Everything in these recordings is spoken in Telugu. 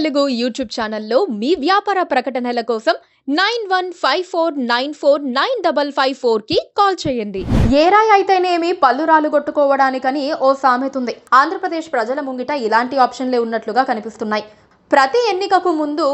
తెలుగు యూట్యూబ్ ఛానల్లో మీ వ్యాపార ప్రకటనల కోసం 9154949554 కి కాల్ చేయండి. ఏ రాయి అయితేనేమి పళ్ళు రాలు కొట్టుకోవడానికని ఓ సామెతుంది. ఆంధ్రప్రదేశ్ ప్రజల ముంగిట ఇలాంటి ఆప్షన్లే ఉన్నట్లుగా కనిపిస్తున్నాయి. ప్రతి ఎన్నికకు ముందు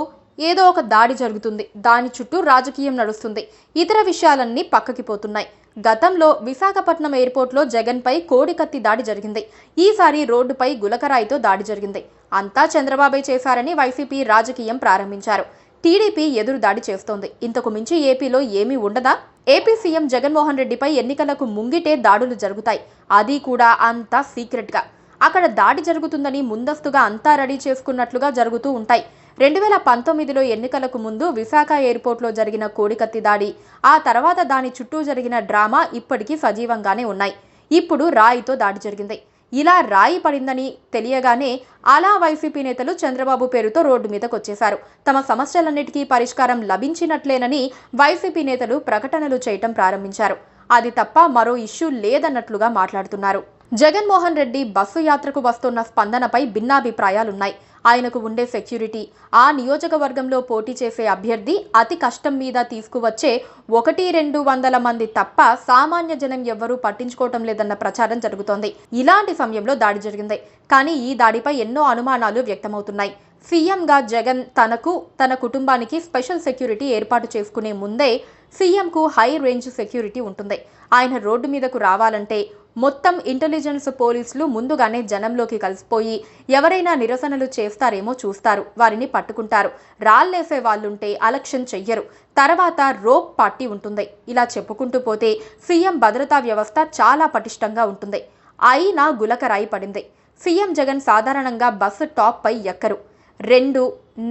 ఏదో ఒక దాడి జరుగుతుంది. దాని చుట్టూ రాజకీయం నడుస్తుంది. ఇతర విషయాలన్నీ పక్కకి పోతున్నాయి. గతంలో విశాఖపట్నం ఎయిర్పోర్ట్లో జగన్పై కోడికత్తి దాడి జరిగింది. ఈసారి రోడ్డుపై గులకరాయితో దాడి జరిగింది. అంతా చంద్రబాబే చేశారని వైసీపీ రాజకీయం ప్రారంభించారు. టీడీపీ ఎదురు దాడి చేస్తోంది. ఇంతకు మించి ఏపీలో ఏమీ ఉండదా? ఏపీ సీఎం జగన్మోహన్ రెడ్డిపై ఎన్నికలకు ముంగిటే దాడులు జరుగుతాయి. అది కూడా అంతా సీక్రెట్గా. అక్కడ దాడి జరుగుతుందని ముందస్తుగా అంతా రెడీ చేసుకున్నట్లుగా జరుగుతూ ఉంటాయి. 2019లో ఎన్నికలకు ముందు విశాఖ ఎయిర్పోర్ట్లో జరిగిన కోడికత్తి దాడి, ఆ తర్వాత దాని చుట్టూ జరిగిన డ్రామా ఇప్పటికీ సజీవంగానే ఉన్నాయి. ఇప్పుడు రాయితో దాడి జరిగింది. ఇలా రాయి పడిందని తెలియగానే అలా వైసీపీ నేతలు చంద్రబాబు పేరుతో రోడ్డు మీదకు వచ్చేశారు. తమ సమస్యలన్నిటికీ పరిష్కారం లభించినట్లేనని వైసీపీ నేతలు ప్రకటనలు చేయటం ప్రారంభించారు. అది తప్ప మరో ఇష్యూ లేదన్నట్లుగా మాట్లాడుతున్నారు. జగన్మోహన్ రెడ్డి బస్సు యాత్రకు వస్తున్న స్పందనపై భిన్నాభిప్రాయాలున్నాయి. ఆయనకు ఉండే సెక్యూరిటీ, ఆ నియోజకవర్గంలో పోటీ చేసే అభ్యర్థి అతి కష్టం మీద తీసుకువచ్చే 100-200 మంది తప్ప సామాన్య జనం ఎవ్వరూ పట్టించుకోవటం లేదన్న ప్రచారం జరుగుతోంది. ఇలాంటి సమయంలో దాడి జరిగింది. కానీ ఈ దాడిపై ఎన్నో అనుమానాలు వ్యక్తమవుతున్నాయి. సీఎంగా జగన్ తనకు, తన కుటుంబానికి స్పెషల్ సెక్యూరిటీ ఏర్పాటు చేసుకునే ముందే సీఎంకు హై రేంజ్ సెక్యూరిటీ ఉంటుంది. ఆయన రోడ్డు మీదకు రావాలంటే మొత్తం ఇంటెలిజెన్స్ పోలీసులు ముందుగానే జనంలోకి కలిసిపోయి ఎవరైనా నిరసనలు చేస్తారేమో చూస్తారు, వారిని పట్టుకుంటారు. రాళ్లేసే వాళ్ళుంటే అలక్ష్యం చెయ్యరు. తర్వాత రోప్ పార్టీ ఉంటుంది. ఇలా చెప్పుకుంటూ పోతే సీఎం భద్రతా వ్యవస్థ చాలా పటిష్టంగా ఉంటుంది. అయినా గులకరాయి పడింది. సీఎం జగన్ సాధారణంగా బస్సు టాప్ పై ఎక్కరు. 2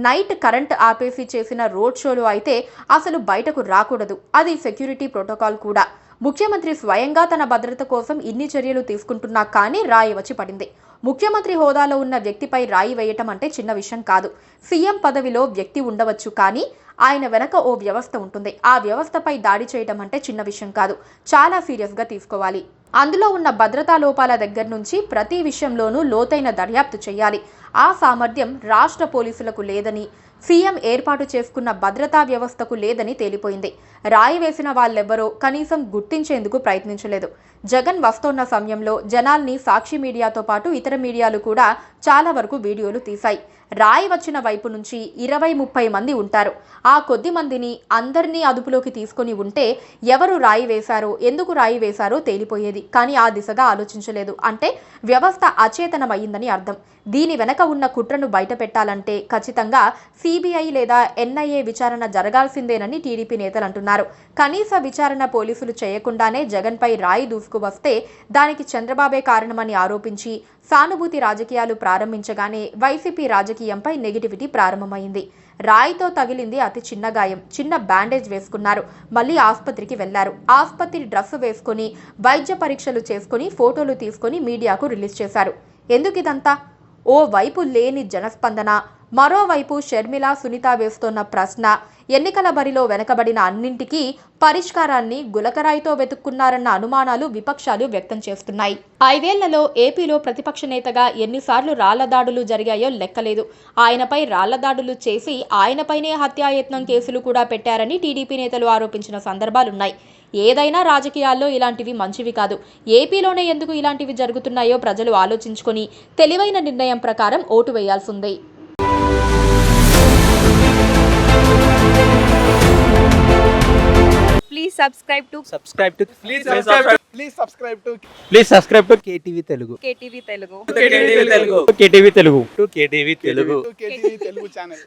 నైట్ కరెంట్ ఆపేసి చేసిన రోడ్ షోలు అయితే అసలు బయటకు రాకూడదు. అది సెక్యూరిటీ ప్రోటోకాల్ కూడా. ముఖ్యమంత్రి స్వయంగా తన భద్రత కోసం ఇన్ని చర్యలు తీసుకుంటున్నా కానీ రాయి వచ్చి పడింది. ముఖ్యమంత్రి హోదాలో ఉన్న వ్యక్తిపై రాయి వేయటం అంటే చిన్న విషయం కాదు. సీఎం పదవిలో వ్యక్తి ఉండవచ్చు, కానీ ఆయన వెనక ఓ వ్యవస్థ ఉంటుంది. ఆ వ్యవస్థపై దాడి చేయటం అంటే చిన్న విషయం కాదు. చాలా సీరియస్గా తీసుకోవాలి. అందులో ఉన్న భద్రతా లోపాల దగ్గర నుంచి ప్రతి విషయంలోనూ లోతైన దర్యాప్తు చేయాలి. ఆ సామర్థ్యం రాష్ట్ర పోలీసులకు లేదని, సీఎం ఏర్పాటు చేసుకున్న భద్రతా వ్యవస్థకు లేదని తేలిపోయింది. రాయి వేసిన వాళ్ళెవ్వరో కనీసం గుర్తించేందుకు ప్రయత్నించలేదు. జగన్ వస్తోన్న సమయంలో జనాల్ని సాక్షి మీడియాతో పాటు ఇతర మీడియాలు కూడా చాలా వరకు వీడియోలు తీశాయి. రాయి వచ్చిన వైపు నుంచి 20-30 మంది ఉంటారు. ఆ కొద్ది మందిని అందరినీ అదుపులోకి తీసుకొని ఉంటే ఎవరు రాయి వేశారో, ఎందుకు రాయి వేశారో తేలిపోయేది. కానీ ఆ దిశగా ఆలోచించలేదు. అంటే వ్యవస్థ అచేతనమయ్యిందని అర్థం. దీని వెనక ఉన్న కుట్రను బయట పెట్టాలంటే ఖచ్చితంగా సిబిఐ లేదా ఎన్ఐఏ విచారణ జరగాల్సిందేనని టీడీపీ నేతలు అంటున్నారు. కనీస విచారణ పోలీసులు చేయకుండానే జగన్పై రాయి దూసుకువస్తే దానికి చంద్రబాబే కారణమని ఆరోపించి సానుభూతి రాజకీయాలు ప్రారంభించగానే వైసీపీ రాజకీయంపై నెగిటివిటీ ప్రారంభమైంది. రాయితో తగిలింది అతి చిన్న గాయం. చిన్న బ్యాండేజ్ వేసుకున్నారు. మళ్ళీ ఆసుపత్రికి వెళ్లారు. ఆసుపత్రి డ్రెస్ వేసుకుని వైద్య పరీక్షలు చేసుకుని ఫోటోలు తీసుకుని మీడియాకు రిలీజ్ చేశారు. ఎందుకు ఇదంతా? ఓ వైపు లేని జనస్పందన, మరోవైపు షర్మిల, సునీత వేస్తోన్న ప్రశ్న, ఎన్నికల బరిలో వెనకబడిన అన్నింటికీ పరిష్కారాన్ని గులకరాయితో వెతుక్కున్నారన్న అనుమానాలు విపక్షాలు వ్యక్తం చేస్తున్నాయి. 5 ఏళ్లలో ఏపీలో ప్రతిపక్ష నేతగా ఎన్నిసార్లు రాళ్లదాడులు జరిగాయో లెక్కలేదు. ఆయనపై రాళ్లదాడులు చేసి ఆయనపైనే హత్యాయత్నం కేసులు కూడా పెట్టారని టీడీపీ నేతలు ఆరోపించిన సందర్భాలున్నాయి. ఏదైనా రాజకీయాల్లో ఇలాంటివి మంచివి కాదు. ఏపీలోనే ఎందుకు ఇలాంటివి జరుగుతున్నాయో ప్రజలు ఆలోచించుకొని తెలివైన నిర్ణయం ప్రకారం ఓటు వేయాల్సిందే. Please subscribe to KTV Telugu. KTV Telugu. KTV Telugu. KTV Telugu channel.